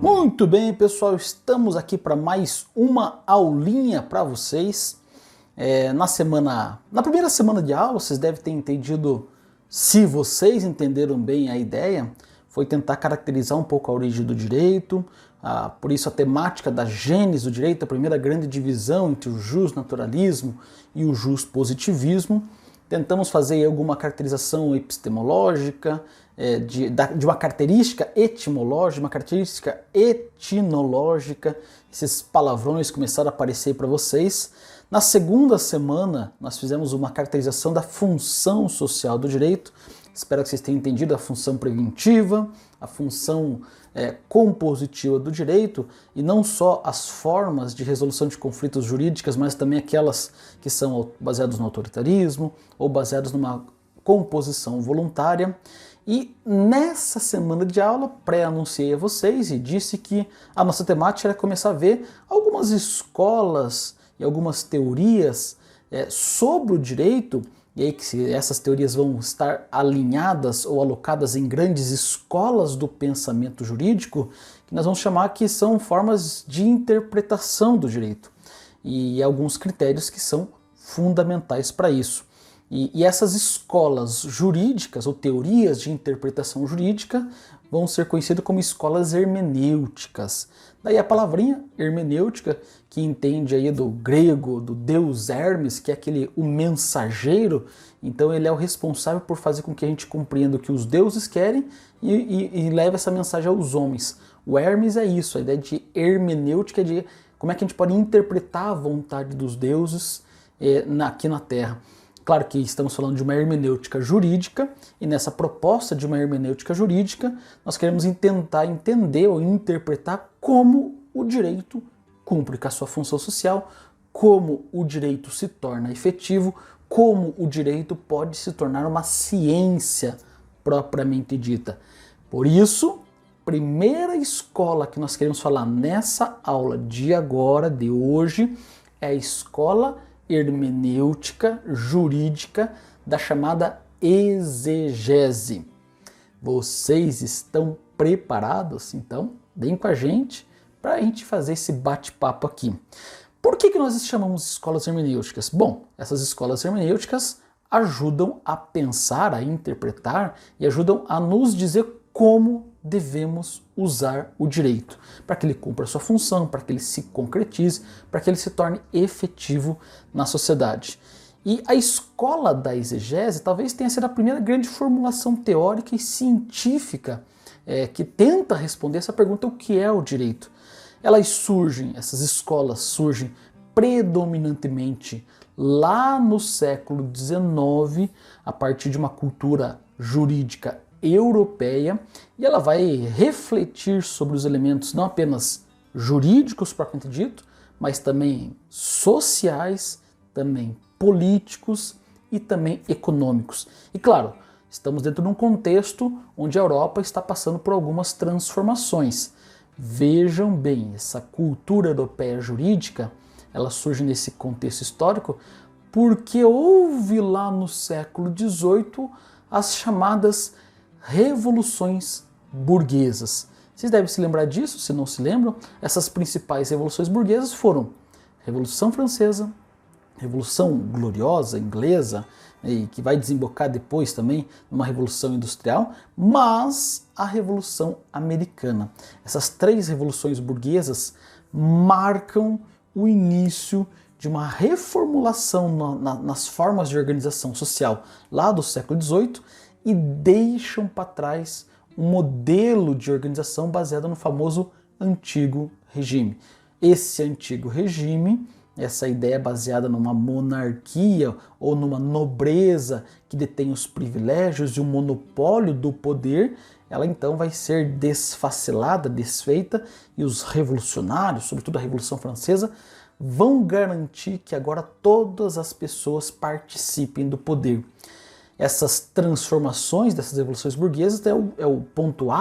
Muito bem, pessoal, estamos aqui para mais uma aulinha para vocês. Na primeira semana de aula, vocês devem ter entendido, se vocês entenderam bem a ideia, foi tentar caracterizar um pouco a origem do direito, por isso a temática da gênese do direito, a primeira grande divisão entre o jusnaturalismo e o juspositivismo. Tentamos fazer alguma caracterização epistemológica, de uma característica etimológica, uma característica etnológica. Esses palavrões começaram a aparecer para vocês. Na segunda semana, nós fizemos uma caracterização da função social do direito. Espero que vocês tenham entendido a função preventiva, a função compositiva do direito, e não só as formas de resolução de conflitos jurídicas, mas também aquelas que são baseadas no autoritarismo ou baseadas numa composição voluntária. E nessa semana de aula, pré-anunciei a vocês e disse que a nossa temática era começar a ver algumas escolas e algumas teorias sobre o direito, e aí que essas teorias vão estar alinhadas ou alocadas em grandes escolas do pensamento jurídico, que nós vamos chamar que são formas de interpretação do direito, e alguns critérios que são fundamentais para isso. E essas escolas jurídicas ou teorias de interpretação jurídica vão ser conhecidas como escolas hermenêuticas. Daí a palavrinha hermenêutica, que entende aí do grego, do deus Hermes, que é o mensageiro. Então ele é o responsável por fazer com que a gente compreenda o que os deuses querem e leve essa mensagem aos homens. O Hermes é isso, a ideia de hermenêutica é de como é que a gente pode interpretar a vontade dos deuses aqui na Terra. Claro que estamos falando de uma hermenêutica jurídica, e nessa proposta de uma hermenêutica jurídica, nós queremos tentar entender ou interpretar como o direito cumpre com a sua função social, como o direito se torna efetivo, como o direito pode se tornar uma ciência propriamente dita. Por isso, primeira escola que nós queremos falar nessa aula de agora, de hoje, é a escola hermenêutica jurídica da chamada exegese. Vocês estão preparados? Então, vem com a gente para a gente fazer esse bate-papo aqui. Por que nós chamamos escolas hermenêuticas? Bom, essas escolas hermenêuticas ajudam a pensar, a interpretar e ajudam a nos dizer como devemos usar o direito, para que ele cumpra a sua função, para que ele se concretize, para que ele se torne efetivo na sociedade. E a escola da exegese talvez tenha sido a primeira grande formulação teórica e científica que tenta responder essa pergunta: o que é o direito? Essas escolas surgem predominantemente lá no século XIX, a partir de uma cultura jurídica europeia, e ela vai refletir sobre os elementos não apenas jurídicos propriamente dito, mas também sociais, também políticos e também econômicos. E claro, estamos dentro de um contexto onde a Europa está passando por algumas transformações. Vejam bem, essa cultura europeia jurídica, ela surge nesse contexto histórico porque houve lá no século XVIII as chamadas revoluções burguesas. Vocês devem se lembrar disso, se não se lembram. Essas principais revoluções burguesas foram Revolução Francesa, Revolução Gloriosa inglesa, e que vai desembocar depois também numa Revolução Industrial, mas a Revolução Americana. Essas três revoluções burguesas marcam o início de uma reformulação nas formas de organização social lá do século XVIII, e deixam para trás um modelo de organização baseado no famoso Antigo Regime. Esse Antigo Regime, essa ideia baseada numa monarquia ou numa nobreza que detém os privilégios e o monopólio do poder, ela então vai ser desfacelada, desfeita, e os revolucionários, sobretudo a Revolução Francesa, vão garantir que agora todas as pessoas participem do poder. Essas transformações dessas revoluções burguesas é o ponto o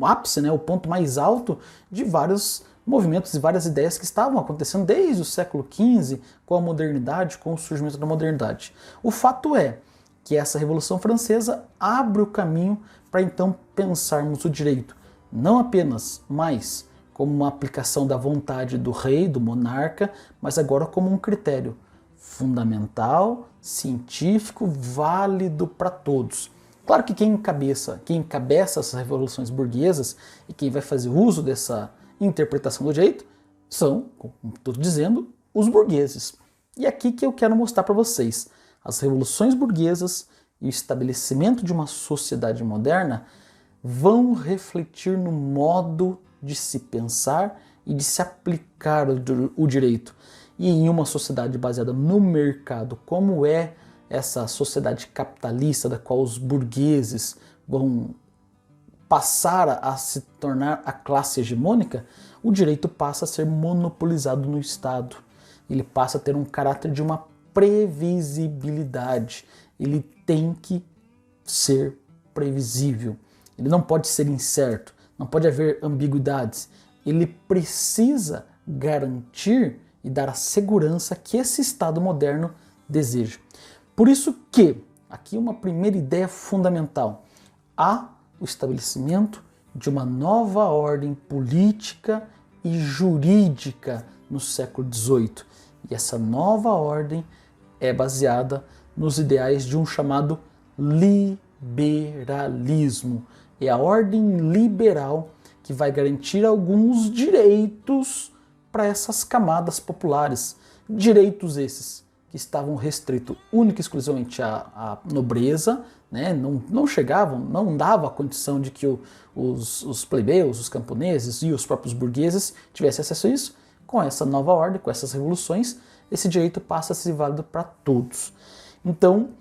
ápice, o ponto mais alto de vários movimentos e várias ideias que estavam acontecendo desde o século XV, com a modernidade, com o surgimento da modernidade. O fato é que essa Revolução Francesa abre o caminho para então pensarmos o direito não apenas mais como uma aplicação da vontade do rei, do monarca, mas agora como um critério fundamental, científico, válido para todos. Claro que quem encabeça essas revoluções burguesas e quem vai fazer uso dessa interpretação do direito são, como estou dizendo, os burgueses. E aqui que eu quero mostrar para vocês, as revoluções burguesas e o estabelecimento de uma sociedade moderna vão refletir no modo de se pensar e de se aplicar o direito. E em uma sociedade baseada no mercado, como é essa sociedade capitalista da qual os burgueses vão passar a se tornar a classe hegemônica, o direito passa a ser monopolizado no Estado. Ele passa a ter um caráter de uma previsibilidade. Ele tem que ser previsível. Ele não pode ser incerto, não pode haver ambiguidades. Ele precisa garantir e dar a segurança que esse Estado moderno deseja. Por isso que, aqui uma primeira ideia fundamental, há o estabelecimento de uma nova ordem política e jurídica no século XVIII. E essa nova ordem é baseada nos ideais de um chamado liberalismo. É a ordem liberal que vai garantir alguns direitos para essas camadas populares. Direitos esses que estavam restritos única e exclusivamente à nobreza, né? Não chegavam, não dava a condição de que os plebeus, os camponeses e os próprios burgueses tivessem acesso a isso. Com essa nova ordem, com essas revoluções, esse direito passa a ser válido para todos. Então,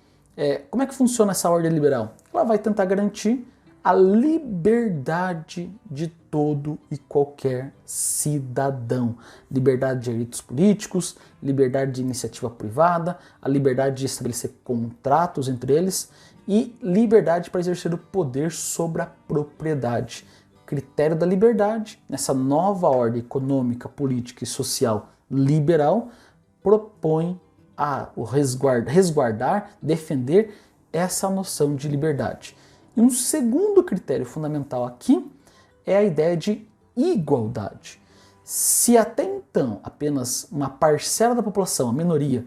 como é que funciona essa ordem liberal? Ela vai tentar garantir a liberdade de todo e qualquer cidadão. Liberdade de direitos políticos, liberdade de iniciativa privada, a liberdade de estabelecer contratos entre eles e liberdade para exercer o poder sobre a propriedade. Critério da liberdade, nessa nova ordem econômica, política e social liberal, propõe o resguardar, defender essa noção de liberdade. E um segundo critério fundamental aqui é a ideia de igualdade. Se até então apenas uma parcela da população, a minoria,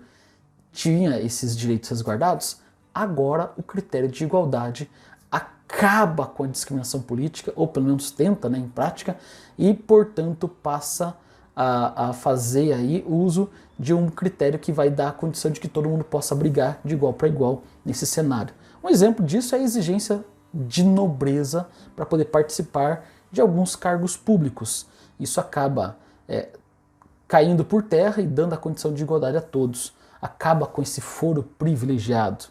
tinha esses direitos resguardados, agora o critério de igualdade acaba com a discriminação política, ou pelo menos tenta, né, em prática, e portanto passa a fazer aí uso de um critério que vai dar a condição de que todo mundo possa brigar de igual para igual nesse cenário. Um exemplo disso é a exigência de nobreza para poder participar de alguns cargos públicos. Isso acaba caindo por terra e dando a condição de igualdade a todos. Acaba com esse foro privilegiado.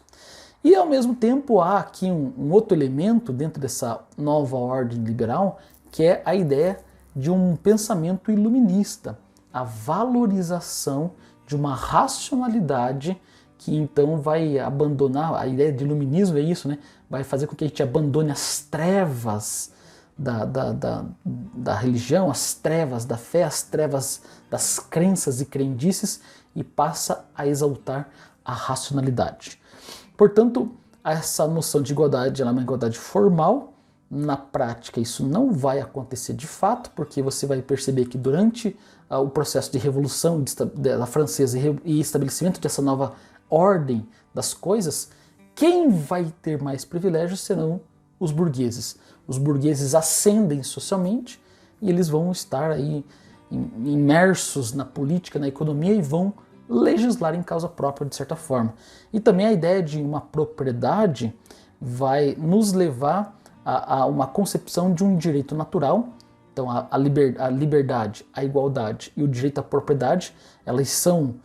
E ao mesmo tempo há aqui um outro elemento dentro dessa nova ordem liberal, que é a ideia de um pensamento iluminista, a valorização de uma racionalidade que então vai abandonar, a ideia de iluminismo é isso, né? Vai fazer com que a gente abandone as trevas da religião, as trevas da fé, as trevas das crenças e crendices e passa a exaltar a racionalidade. Portanto, essa noção de igualdade ela é uma igualdade formal. Na prática isso não vai acontecer de fato, porque você vai perceber que durante o processo de revolução da francesa e estabelecimento dessa nova ordem das coisas, quem vai ter mais privilégios serão os burgueses. Os burgueses ascendem socialmente e eles vão estar aí imersos na política, na economia e vão legislar em causa própria de certa forma. E também a ideia de uma propriedade vai nos levar a uma concepção de um direito natural. Então a liberdade, a igualdade e o direito à propriedade, elas são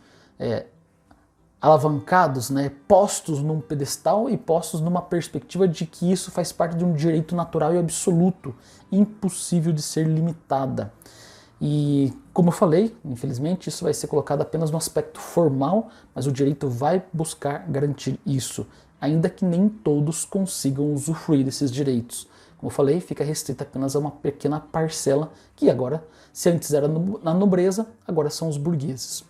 alavancados, né, postos num pedestal e postos numa perspectiva de que isso faz parte de um direito natural e absoluto, impossível de ser limitada. E como eu falei, infelizmente isso vai ser colocado apenas no aspecto formal, mas o direito vai buscar garantir isso, ainda que nem todos consigam usufruir desses direitos. Como eu falei, fica restrito apenas a uma pequena parcela, que agora, se antes era na nobreza, agora são os burgueses.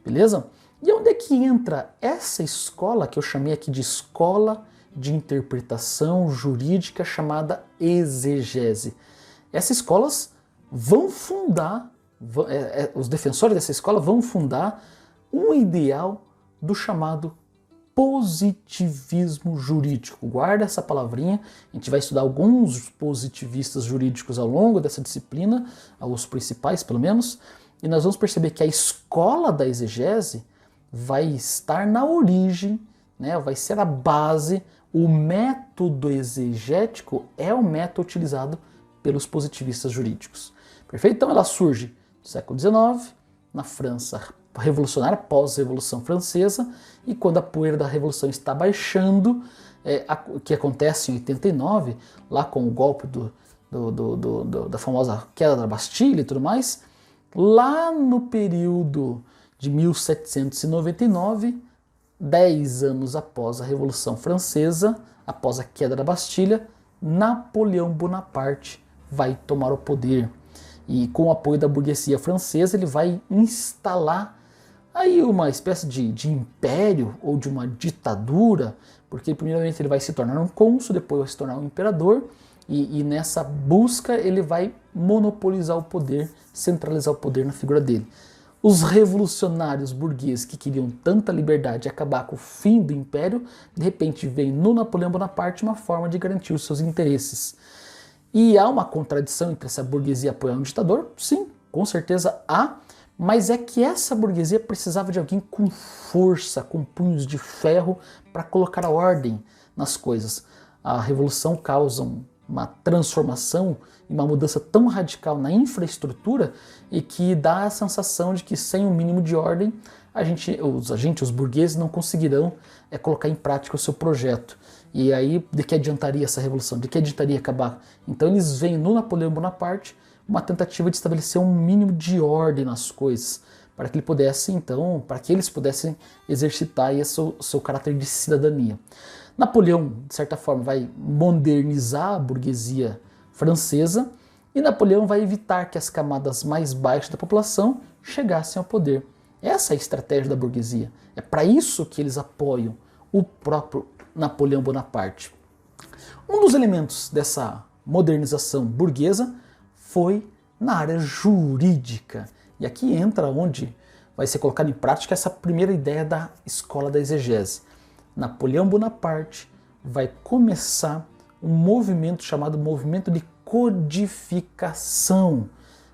Beleza? E onde é que entra essa escola, que eu chamei aqui de escola de interpretação jurídica chamada exegese? essas escolas vão fundar, os defensores dessa escola vão fundar um ideal do chamado positivismo jurídico. Guarda essa palavrinha, a gente vai estudar alguns positivistas jurídicos ao longo dessa disciplina, os principais pelo menos, e nós vamos perceber que a escola da exegese vai estar na origem, né, vai ser a base, o método exegético é o método utilizado pelos positivistas jurídicos. Perfeito? Então ela surge no século XIX, na França revolucionária, pós-Revolução Francesa, e quando a poeira da Revolução está baixando, o que acontece em 89, lá com o golpe da famosa queda da Bastilha e tudo mais, lá no período de 1799, 10 anos após a Revolução Francesa, após a queda da Bastilha, Napoleão Bonaparte vai tomar o poder. E com o apoio da burguesia francesa, ele vai instalar aí uma espécie de império ou de uma ditadura, porque primeiramente ele vai se tornar um cônsul, depois vai se tornar um imperador, e nessa busca ele vai monopolizar o poder, centralizar o poder na figura dele. Os revolucionários burgueses que queriam tanta liberdade e acabar com o fim do império, de repente vem no Napoleão Bonaparte uma forma de garantir os seus interesses. E há uma contradição entre essa burguesia apoiar um ditador? Sim, com certeza há, mas é que essa burguesia precisava de alguém com força, com punhos de ferro para colocar a ordem nas coisas. A revolução causa uma transformação e uma mudança tão radical na infraestrutura e que dá a sensação de que sem um mínimo de ordem os burgueses não conseguirão colocar em prática o seu projeto. E aí, de que adiantaria essa revolução? De que adiantaria acabar? Então eles veem no Napoleão Bonaparte uma tentativa de estabelecer um mínimo de ordem nas coisas, para que eles pudessem exercitar aí o seu caráter de cidadania. Napoleão, de certa forma, vai modernizar a burguesia francesa e Napoleão vai evitar que as camadas mais baixas da população chegassem ao poder. Essa é a estratégia da burguesia. É para isso que eles apoiam o próprio Napoleão Bonaparte. Um dos elementos dessa modernização burguesa foi na área jurídica. E aqui entra onde vai ser colocada em prática essa primeira ideia da escola da exegese. Napoleão Bonaparte vai começar um movimento chamado movimento de codificação.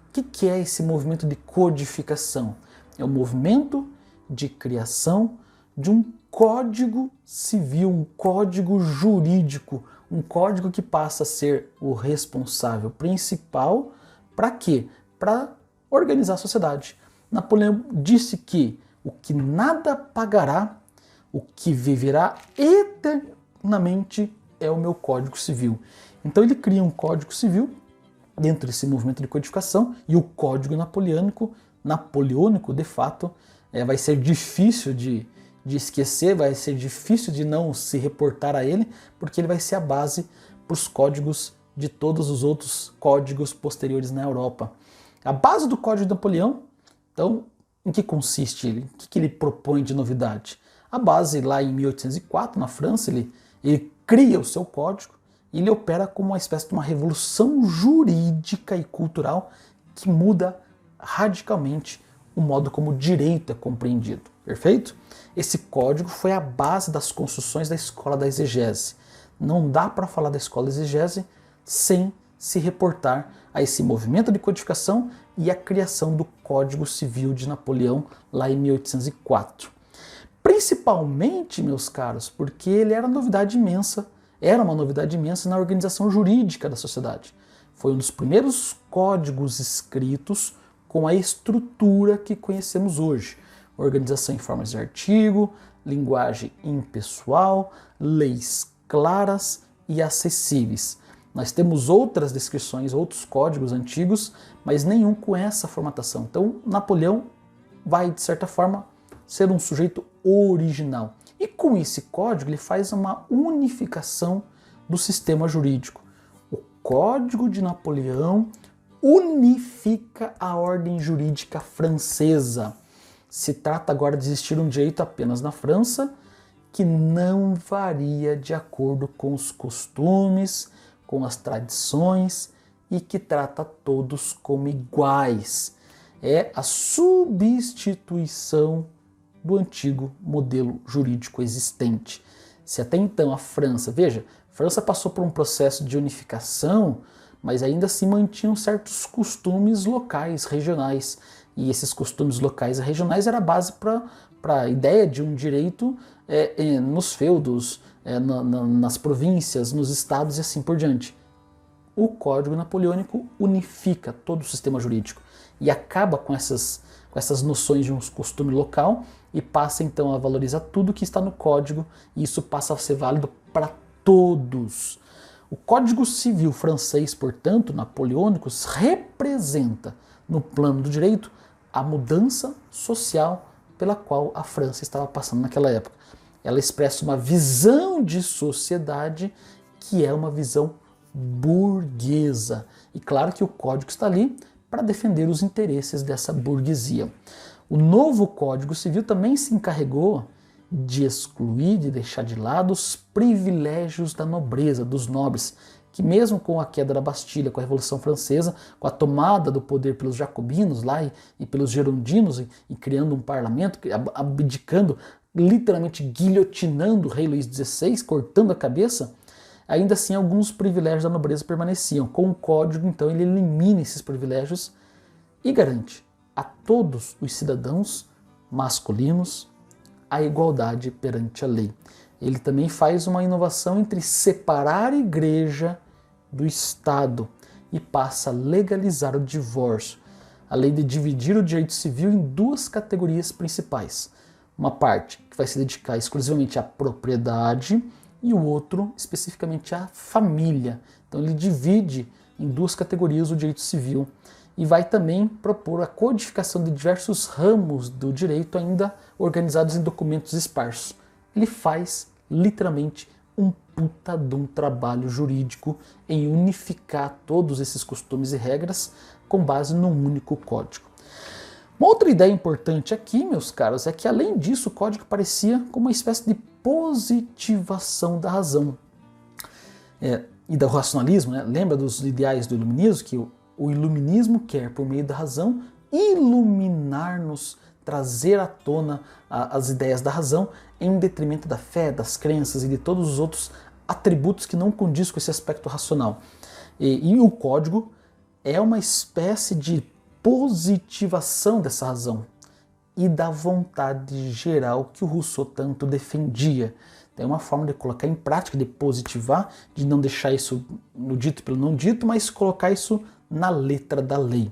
O que é esse movimento de codificação? É o movimento de criação de um código civil, um código jurídico, um código que passa a ser o responsável principal para quê? Para organizar a sociedade. Napoleão disse que o que nada pagará, o que viverá eternamente é o meu Código Civil. Então ele cria um Código Civil dentro desse movimento de codificação e o Código Napoleônico de fato, vai ser difícil de esquecer, vai ser difícil de não se reportar a ele, porque ele vai ser a base para os códigos de todos os outros códigos posteriores na Europa. A base do Código de Napoleão, então, em que consiste ele? O que ele propõe de novidade? A base, lá em 1804, na França, ele cria o seu código e ele opera como uma espécie de uma revolução jurídica e cultural que muda radicalmente o modo como o direito é compreendido. Perfeito? Esse código foi a base das construções da escola da exegese. Não dá para falar da escola da exegese sem se reportar a esse movimento de codificação e a criação do Código Civil de Napoleão lá em 1804. Principalmente, meus caros, porque ele era uma novidade imensa na organização jurídica da sociedade. Foi um dos primeiros códigos escritos com a estrutura que conhecemos hoje. Organização em formas de artigo, linguagem impessoal, leis claras e acessíveis. Nós temos outras descrições, outros códigos antigos, mas nenhum com essa formatação. Então, Napoleão vai, de certa forma, ser um sujeito original. E com esse código, ele faz uma unificação do sistema jurídico. O Código de Napoleão unifica a ordem jurídica francesa. Se trata agora de existir um direito apenas na França, que não varia de acordo com os costumes, com as tradições e que trata todos como iguais. É a substituição do antigo modelo jurídico existente. Se até então a França, veja, a França passou por um processo de unificação, mas ainda assim mantinham certos costumes locais, regionais. E esses costumes locais e regionais era a base para a ideia de um direito nos feudos, nas províncias, nos estados e assim por diante. O Código Napoleônico unifica todo o sistema jurídico e acaba com essas noções de um costume local e passa então a valorizar tudo que está no Código, e isso passa a ser válido para todos. O Código Civil francês, portanto, napoleônico, representa no plano do direito a mudança social pela qual a França estava passando naquela época. Ela expressa uma visão de sociedade que é uma visão burguesa. E claro que o código está ali para defender os interesses dessa burguesia. O novo Código Civil também se encarregou de excluir, de deixar de lado os privilégios da nobreza, dos nobres, que mesmo com a queda da Bastilha, com a Revolução Francesa, com a tomada do poder pelos jacobinos lá e pelos girondinos, e criando um parlamento, abdicando, literalmente guilhotinando o rei Luís XVI, cortando a cabeça, ainda assim alguns privilégios da nobreza permaneciam. Com o código, então, ele elimina esses privilégios e garante a todos os cidadãos masculinos a igualdade perante a lei. Ele também faz uma inovação entre separar a igreja do Estado e passa a legalizar o divórcio, além de dividir o direito civil em duas categorias principais. Uma parte que vai se dedicar exclusivamente à propriedade e o outro especificamente à família. Então ele divide em duas categorias o direito civil e vai também propor a codificação de diversos ramos do direito ainda organizados em documentos esparsos. Ele faz literalmente um puta de um trabalho jurídico em unificar todos esses costumes e regras com base num único código. Uma outra ideia importante aqui, meus caros, é que além disso o código parecia como uma espécie de positivação da razão e do racionalismo, né? Lembra dos ideais do iluminismo, que o iluminismo quer, por meio da razão, iluminar-nos, trazer à tona as ideias da razão em detrimento da fé, das crenças e de todos os outros atributos que não condizem com esse aspecto racional. E o código é uma espécie de positivação dessa razão e da vontade geral que o Rousseau tanto defendia. Tem uma forma de colocar em prática, de positivar, de não deixar isso no dito pelo não dito, mas colocar isso na letra da lei.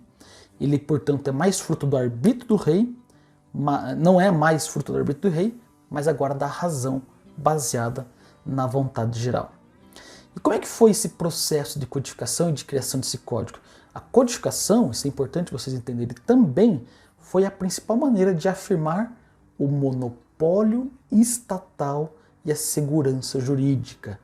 Ele, portanto, é mais fruto do arbítrio do rei, não é mais fruto do arbítrio do rei, mas agora da razão baseada na vontade geral. E como é que foi esse processo de codificação e de criação desse código? A codificação, isso é importante vocês entenderem também, foi a principal maneira de afirmar o monopólio estatal e a segurança jurídica,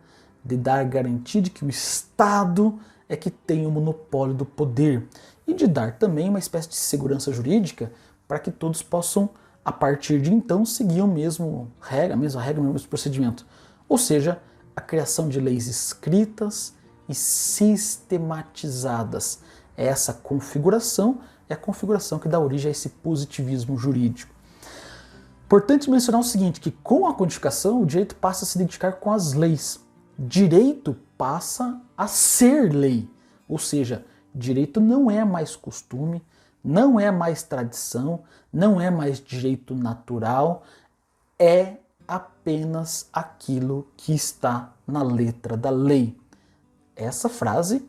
de dar garantia de que o Estado é que tem o monopólio do poder e de dar também uma espécie de segurança jurídica para que todos possam, a partir de então, seguir a mesma regra, o mesmo procedimento. Ou seja, a criação de leis escritas e sistematizadas. Essa configuração é a configuração que dá origem a esse positivismo jurídico. Importante mencionar o seguinte, que com a codificação o direito passa a se identificar com as leis. Direito passa a ser lei. Ou seja, direito não é mais costume, não é mais tradição, não é mais direito natural, é apenas aquilo que está na letra da lei. Essa frase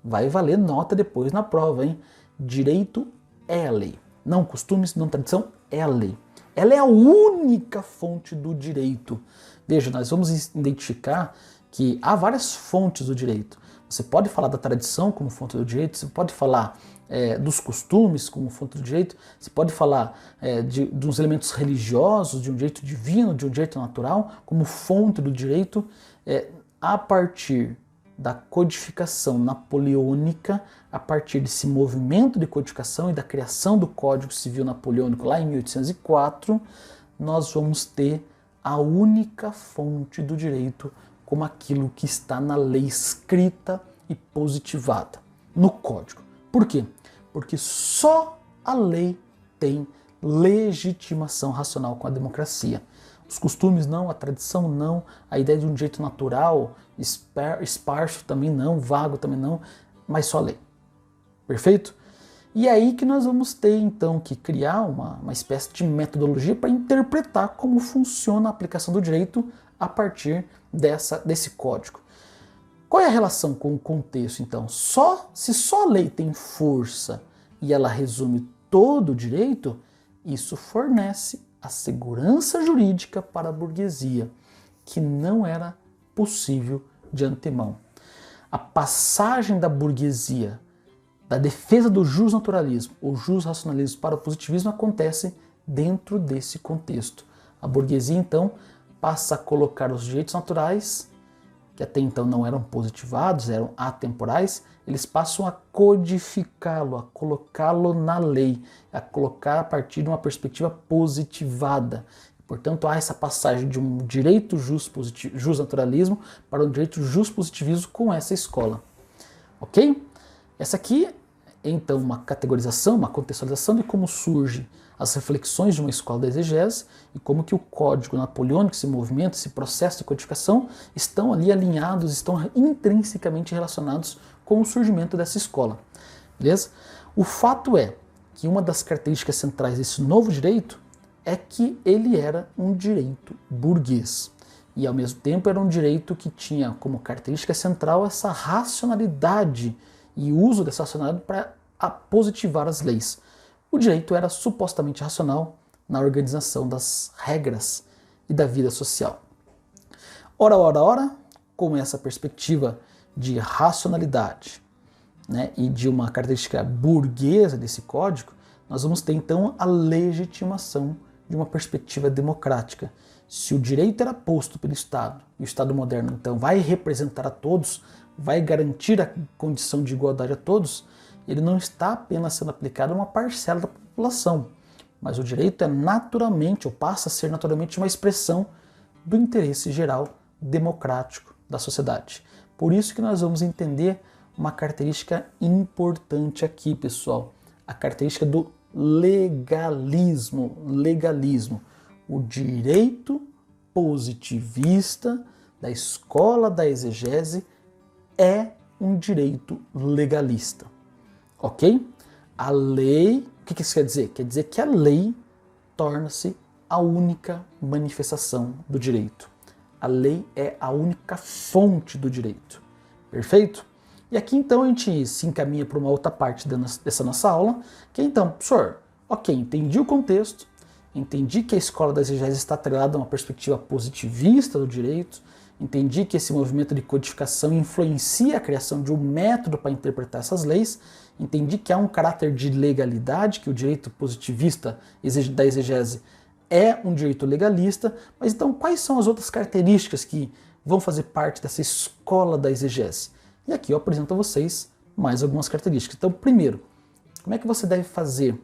vai valer nota depois na prova, hein? Direito é a lei. Não costumes, não tradição, é a lei. Ela é a única fonte do direito. Veja, nós vamos identificar que há várias fontes do direito. Você pode falar da tradição como fonte do direito, você pode falar dos costumes como fonte do direito, você pode falar de uns elementos religiosos, de um direito divino, de um direito natural, como fonte do direito. A partir da codificação napoleônica, a partir desse movimento de codificação e da criação do Código Civil Napoleônico lá em 1804, nós vamos ter a única fonte do direito como aquilo que está na lei escrita e positivada. no Código. Por quê? Porque só a lei tem legitimação racional com a democracia. Os costumes não, a tradição não, a ideia de um direito natural, esparso também não, vago também não, mas só a lei. Perfeito? E é aí que nós vamos ter então que criar uma espécie de metodologia para interpretar como funciona a aplicação do direito a partir desse código. Qual é a relação com o contexto então? Se só a lei tem força e ela resume todo o direito, isso fornece a segurança jurídica para a burguesia, que não era possível de antemão. A passagem da burguesia da defesa do jusnaturalismo ou jusracionalismo para o positivismo acontece dentro desse contexto. A burguesia, então, passa a colocar os direitos naturais, que até então não eram positivados, eram atemporais, eles passam a codificá-lo, a colocá-lo na lei, a colocar a partir de uma perspectiva positivada. Portanto, há essa passagem de um direito jusnaturalismo para um direito juspositivismo com essa escola. Ok? Essa aqui é, então, uma categorização, uma contextualização de como surgem as reflexões de uma escola da exegese e como que o código napoleônico, esse movimento, esse processo de codificação estão ali alinhados, estão intrinsecamente relacionados com o surgimento dessa escola. Beleza? O fato é que uma das características centrais desse novo direito é que ele era um direito burguês. E ao mesmo tempo era um direito que tinha como característica central essa racionalidade e o uso dessa racionalidade para positivar as leis. O direito era supostamente racional na organização das regras e da vida social. Ora, com essa perspectiva de racionalidade, né, e de uma característica burguesa desse código, nós vamos ter então a legitimação de uma perspectiva democrática. Se o direito era posto pelo Estado, e o Estado moderno então vai representar a todos, vai garantir a condição de igualdade a todos, ele não está apenas sendo aplicado a uma parcela da população, mas o direito é naturalmente, ou passa a ser naturalmente, uma expressão do interesse geral democrático da sociedade. Por isso que nós vamos entender uma característica importante aqui, pessoal, a característica do legalismo. O direito positivista da escola da exegese é um direito legalista. Ok? A lei, o que isso quer dizer? Quer dizer que a lei torna-se a única manifestação do direito. A lei é a única fonte do direito. Perfeito? E aqui então a gente se encaminha para uma outra parte dessa nossa aula, que é então, professor, ok, entendi o contexto, entendi que a escola da exegese está atrelada a uma perspectiva positivista do direito, entendi que esse movimento de codificação influencia a criação de um método para interpretar essas leis, entendi que há um caráter de legalidade, que o direito positivista da exegese é um direito legalista, mas então quais são as outras características que vão fazer parte dessa escola da exegese? E aqui eu apresento a vocês mais algumas características. Então, primeiro, como é que você deve fazer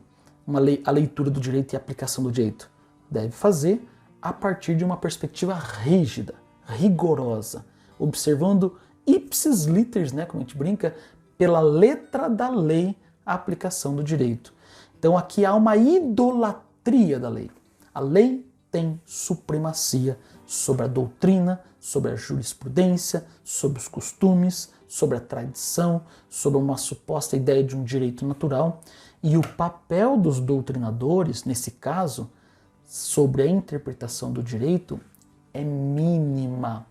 a leitura do direito e a aplicação do direito? Deve fazer a partir de uma perspectiva rígida, rigorosa, observando ipsis literis, né, como a gente brinca, pela letra da lei a aplicação do direito. Então aqui há uma idolatria da lei. A lei tem supremacia sobre a doutrina, sobre a jurisprudência, sobre os costumes, sobre a tradição, sobre uma suposta ideia de um direito natural. E o papel dos doutrinadores, nesse caso, sobre a interpretação do direito, é mínima.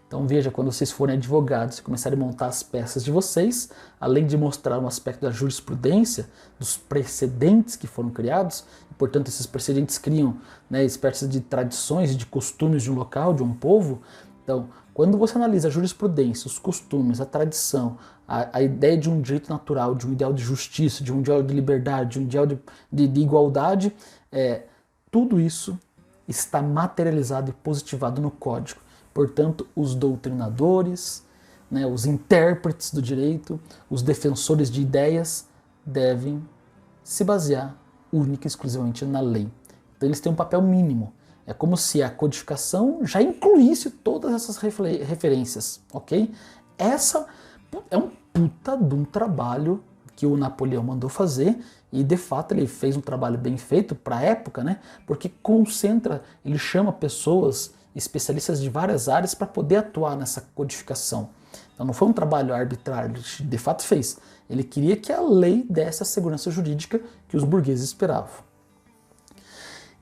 Então veja, quando vocês forem advogados e começarem a montar as peças de vocês, além de mostrar um aspecto da jurisprudência, dos precedentes que foram criados, e, portanto esses precedentes criam, né, espécies de tradições e de costumes de um local, de um povo. Então, quando você analisa a jurisprudência, os costumes, a tradição, a ideia de um direito natural, de um ideal de justiça, de um ideal de liberdade, de um ideal de igualdade, tudo isso está materializado e positivado no código. Portanto, os doutrinadores, né, os intérpretes do direito, os defensores de ideias devem se basear única e exclusivamente na lei. Então eles têm um papel mínimo. É como se a codificação já incluísse todas essas referências, ok? Essa é um puta de um trabalho que o Napoleão mandou fazer, e de fato ele fez um trabalho bem feito para a época, né? Porque concentra, ele chama pessoas, especialistas de várias áreas para poder atuar nessa codificação. Então não foi um trabalho arbitrário, ele de fato fez. Ele queria que a lei desse a segurança jurídica que os burgueses esperavam.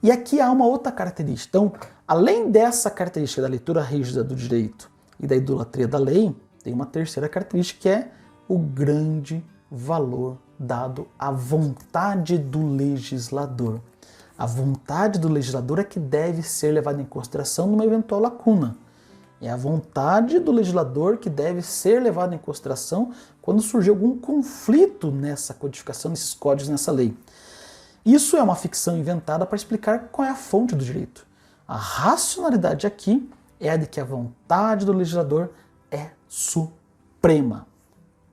E aqui há uma outra característica. Então, além dessa característica da leitura rígida do direito e da idolatria da lei, tem uma terceira característica que é o grande valor dado à vontade do legislador. A vontade do legislador é que deve ser levada em consideração numa eventual lacuna. É a vontade do legislador que deve ser levada em consideração quando surgir algum conflito nessa codificação, nesses códigos, nessa lei. Isso é uma ficção inventada para explicar qual é a fonte do direito. A racionalidade aqui é a de que a vontade do legislador é suprema,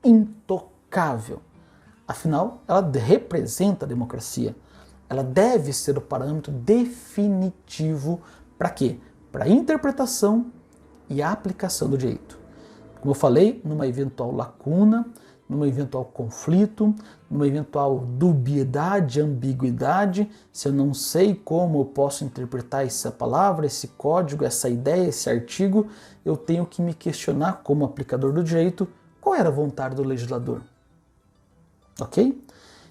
intocável. Afinal, ela representa a democracia. Ela deve ser o parâmetro definitivo para quê? Para a interpretação e a aplicação do direito. Como eu falei, numa eventual lacuna, num eventual conflito, numa eventual dubiedade, ambiguidade, se eu não sei como eu posso interpretar essa palavra, esse código, essa ideia, esse artigo, eu tenho que me questionar como aplicador do direito qual era a vontade do legislador. Ok?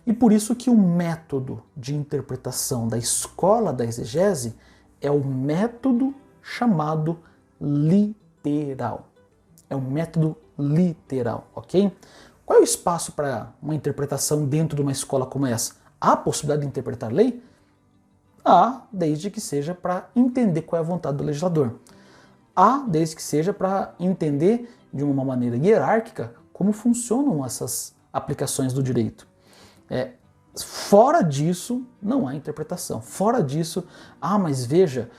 E por isso que o método de interpretação da escola da exegese é o método chamado literal. É um método literal, ok? Qual é o espaço para uma interpretação dentro de uma escola como essa? Há possibilidade de interpretar a lei? Há, desde que seja para entender qual é a vontade do legislador. Há, desde que seja para entender de uma maneira hierárquica como funcionam essas aplicações do direito. Fora disso, não há interpretação. Fora disso, mas veja,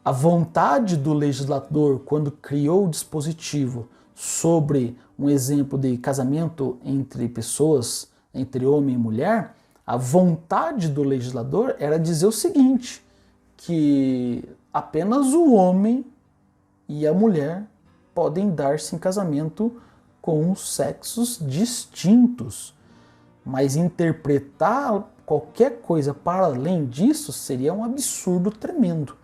a vontade do legislador quando criou o dispositivo sobre um exemplo de casamento entre pessoas, entre homem e mulher, a vontade do legislador era dizer o seguinte, que apenas o homem e a mulher podem dar-se em casamento com sexos distintos. Mas interpretar qualquer coisa para além disso seria um absurdo tremendo.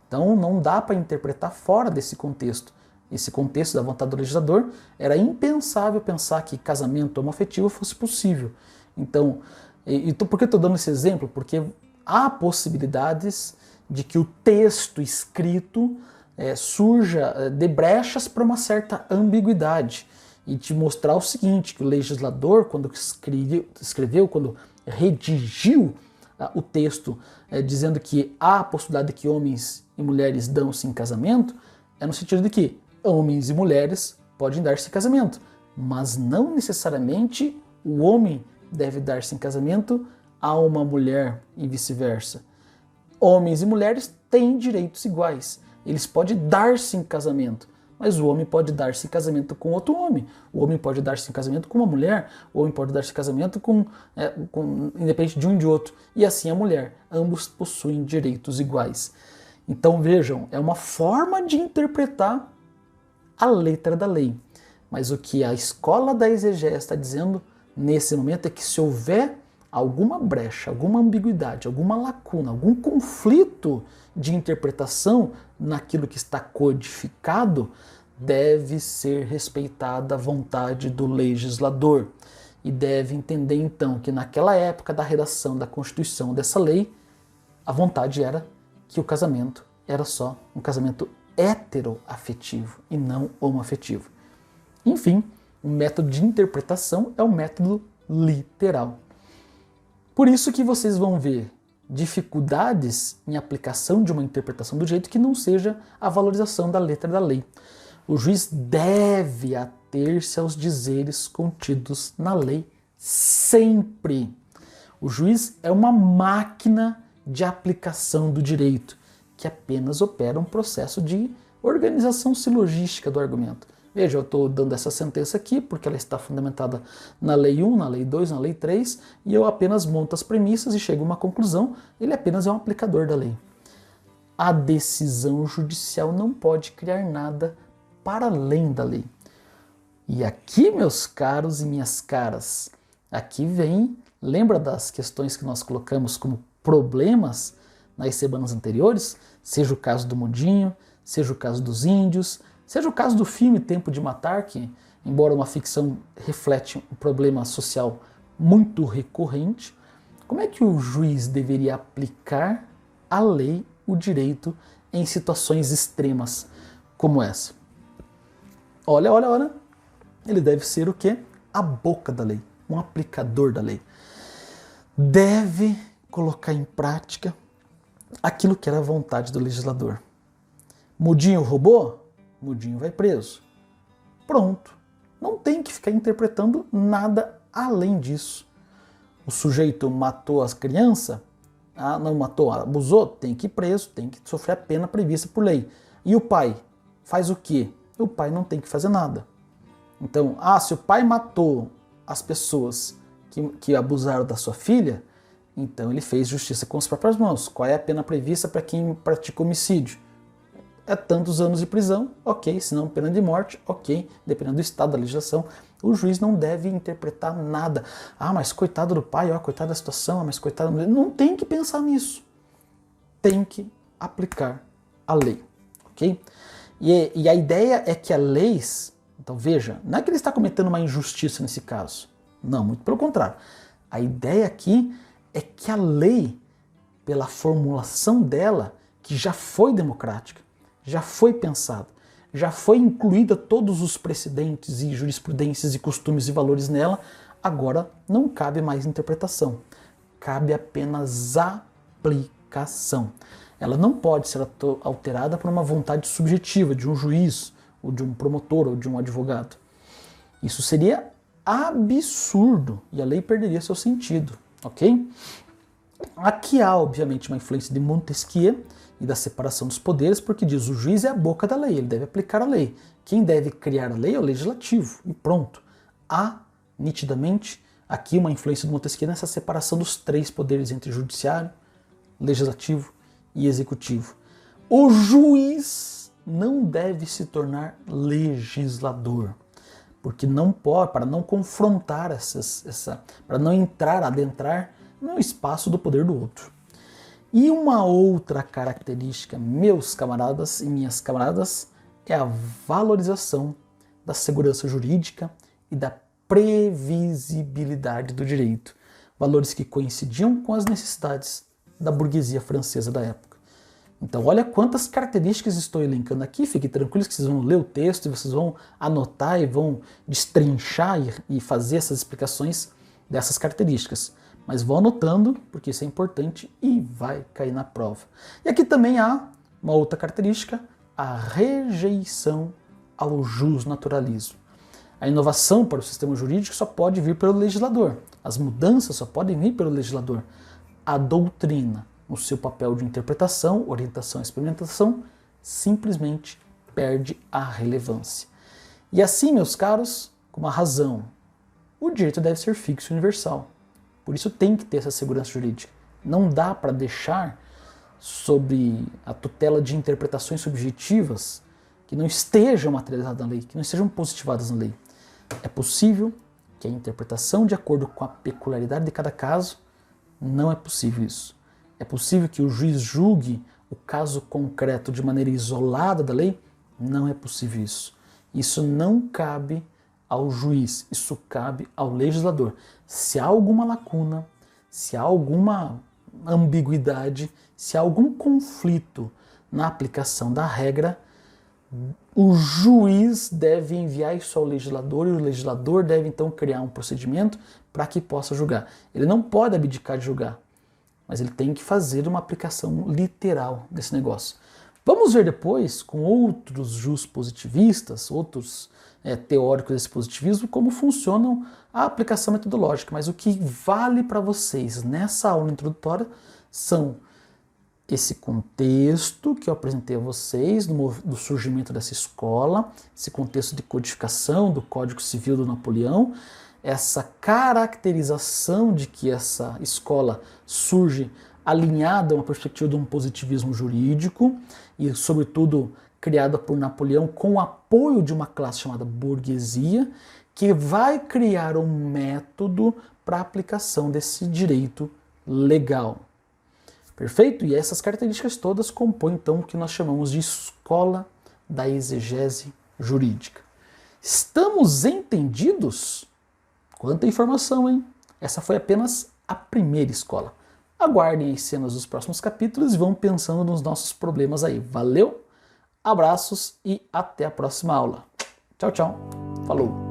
Então não dá para interpretar fora desse contexto. Esse contexto da vontade do legislador era impensável pensar que casamento homoafetivo fosse possível. Então, por que eu estou dando esse exemplo? Porque há possibilidades de que o texto escrito surja de brechas para uma certa ambiguidade. E te mostrar o seguinte, que o legislador, quando escreveu, quando redigiu o texto, dizendo que há a possibilidade de que homens e mulheres dão-se em casamento, é no sentido de que homens e mulheres podem dar-se em casamento, mas não necessariamente o homem deve dar-se em casamento a uma mulher e vice-versa. Homens e mulheres têm direitos iguais, eles podem dar-se em casamento, mas o homem pode dar-se em casamento com outro homem, o homem pode dar-se em casamento com uma mulher, o homem pode dar-se em casamento independente de um e de outro, e assim a mulher. Ambos possuem direitos iguais. Então vejam, é uma forma de interpretar a letra da lei. Mas o que a escola da exegese está dizendo nesse momento é que se houver alguma brecha, alguma ambiguidade, alguma lacuna, algum conflito de interpretação naquilo que está codificado, deve ser respeitada a vontade do legislador. E deve entender então que naquela época da redação da Constituição dessa lei, a vontade era que o casamento era só um casamento heteroafetivo e não homoafetivo. Enfim, o método de interpretação é o método literal. Por isso que vocês vão ver dificuldades em aplicação de uma interpretação do direito que não seja a valorização da letra da lei. O juiz deve ater-se aos dizeres contidos na lei sempre. O juiz é uma máquina de aplicação do direito, que apenas opera um processo de organização silogística do argumento. Veja, eu estou dando essa sentença aqui porque ela está fundamentada na Lei 1, na Lei 2, na Lei 3, e eu apenas monto as premissas e chego a uma conclusão, ele apenas é um aplicador da lei. A decisão judicial não pode criar nada para além da lei. E aqui, meus caros e minhas caras, aqui vem, lembra das questões que nós colocamos como problemas nas semanas anteriores? Seja o caso do mudinho, seja o caso dos índios, seja o caso do filme Tempo de Matar, que, embora uma ficção, reflete um problema social muito recorrente. Como é que o juiz deveria aplicar a lei, o direito, em situações extremas como essa? Olha, olha, olha. Ele deve ser o quê? A boca da lei, um aplicador da lei. Deve colocar em prática aquilo que era a vontade do legislador. Mudinho roubou? Mudinho vai preso. Pronto. Não tem que ficar interpretando nada além disso. O sujeito matou as crianças? Ah, não matou, abusou? Tem que ir preso, tem que sofrer a pena prevista por lei. E o pai? Faz o quê? O pai não tem que fazer nada. Então, se o pai matou as pessoas que abusaram da sua filha, então ele fez justiça com as próprias mãos. Qual é a pena prevista para quem pratica homicídio? É tantos anos de prisão, ok, se não pena de morte, ok, dependendo do estado da legislação, o juiz não deve interpretar nada. Mas coitado do pai, coitado da situação, mas coitado... Não tem que pensar nisso. Tem que aplicar a lei, ok? E a ideia é que as leis... Então veja, não é que ele está cometendo uma injustiça nesse caso. Não, muito pelo contrário. A ideia aqui é que a lei, pela formulação dela, que já foi democrática, já foi pensada, já foi incluída todos os precedentes e jurisprudências e costumes e valores nela, agora não cabe mais interpretação. Cabe apenas aplicação. Ela não pode ser alterada por uma vontade subjetiva de um juiz, ou de um promotor, ou de um advogado. Isso seria absurdo e a lei perderia seu sentido, ok? Aqui há, obviamente, uma influência de Montesquieu e da separação dos poderes, porque diz o juiz é a boca da lei, ele deve aplicar a lei. Quem deve criar a lei é o legislativo, e pronto. Há, nitidamente, aqui uma influência de Montesquieu nessa separação dos três poderes entre judiciário, legislativo e executivo. O juiz não deve se tornar legislador, porque não pode, para não confrontar para não adentrar no espaço do poder do outro. E uma outra característica, meus camaradas e minhas camaradas, é a valorização da segurança jurídica e da previsibilidade do direito, valores que coincidiam com as necessidades da burguesia francesa da época. Então olha quantas características estou elencando aqui, fiquem tranquilos que vocês vão ler o texto e vocês vão anotar e vão destrinchar e fazer essas explicações dessas características. Mas vão anotando, porque isso é importante e vai cair na prova. E aqui também há uma outra característica, a rejeição ao justnaturalismo. A inovação para o sistema jurídico só pode vir pelo legislador. As mudanças só podem vir pelo legislador. A doutrina, no seu papel de interpretação, orientação e experimentação, simplesmente perde a relevância. E assim, meus caros, com uma razão, o direito deve ser fixo e universal. Por isso tem que ter essa segurança jurídica. Não dá para deixar sob a tutela de interpretações subjetivas que não estejam materializadas na lei, que não estejam positivadas na lei. É possível que a interpretação de acordo com a peculiaridade de cada caso, não é possível isso. É possível que o juiz julgue o caso concreto de maneira isolada da lei? Não é possível isso. Isso não cabe ao juiz, isso cabe ao legislador. Se há alguma lacuna, se há alguma ambiguidade, se há algum conflito na aplicação da regra, o juiz deve enviar isso ao legislador e o legislador deve então criar um procedimento para que possa julgar. Ele não pode abdicar de julgar, mas ele tem que fazer uma aplicação literal desse negócio. Vamos ver depois, com outros juspositivistas, outros teóricos desse positivismo, como funcionam a aplicação metodológica. Mas o que vale para vocês nessa aula introdutória são esse contexto que eu apresentei a vocês do surgimento dessa escola, esse contexto de codificação do Código Civil do Napoleão, essa caracterização de que essa escola surge alinhada a uma perspectiva de um positivismo jurídico e, sobretudo, criada por Napoleão com o apoio de uma classe chamada burguesia, que vai criar um método para a aplicação desse direito legal. Perfeito? E essas características todas compõem então o que nós chamamos de escola da exegese jurídica. Estamos entendidos? Quanta informação, hein? Essa foi apenas a primeira escola. Aguardem as cenas dos próximos capítulos e vão pensando nos nossos problemas aí. Valeu? Abraços e até a próxima aula. Tchau, tchau. Falou!